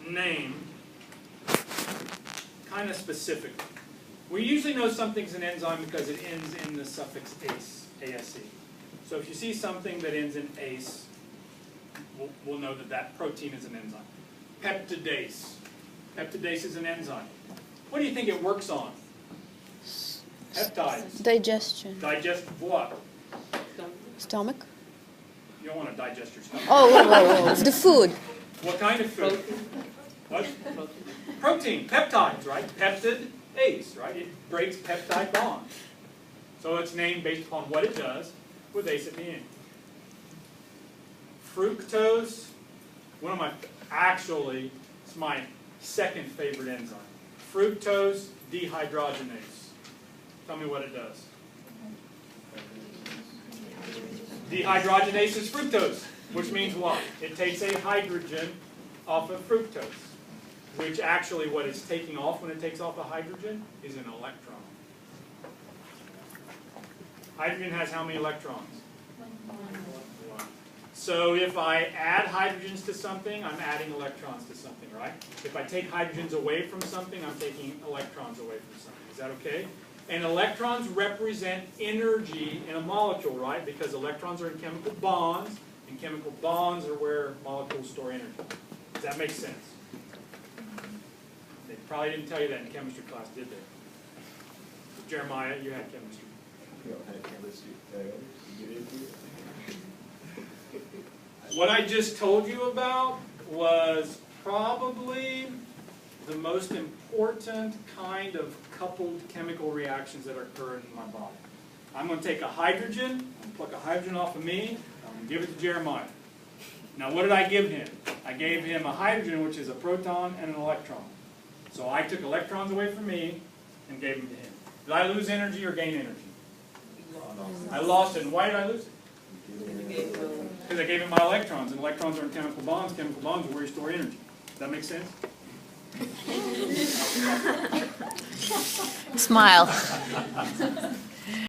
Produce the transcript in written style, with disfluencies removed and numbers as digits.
name kind of specifically. We usually know something's an enzyme because it ends in the suffix ase, A-S-E. So if you see something that ends in ase, we'll know that that protein is an enzyme. Peptidase. Peptidase is an enzyme. What do you think it works on? Peptides. Digestion. Digest what? Stomach? You don't want to digest your stomach. Oh, the food. What kind of food? What? Protein. Peptides, right? Peptidase, right? It breaks peptide bonds. So it's named based upon what it does with ace at the end. Fructose, actually, it's my second favorite enzyme. Fructose dehydrogenase. Tell me what it does. Dehydrogenase is fructose, which means what? It takes a hydrogen off of fructose, which actually what it's taking off when it takes off a hydrogen is an electron. Hydrogen has how many electrons? One. So if I add hydrogens to something, I'm adding electrons to something, right? If I take hydrogens away from something, I'm taking electrons away from something. Is that okay? And electrons represent energy in a molecule, right? Because electrons are in chemical bonds, and chemical bonds are where molecules store energy. Does that make sense? They probably didn't tell you that in chemistry class, did they? Jeremiah, you had chemistry. We don't have chemistry. You get into it. What I just told you about was probably the most important kind of coupled chemical reactions that occur in my body. I'm going to take a hydrogen, I'm going to pluck a hydrogen off of me, I'm going to give it to Jeremiah. Now what did I give him? I gave him a hydrogen, which is a proton and an electron. So I took electrons away from me and gave them to him. Did I lose energy or gain energy? I lost it. And why did I lose it? Because I gave him my electrons, and electrons are in chemical bonds. Chemical bonds are where you store energy. Does that make sense? Smile.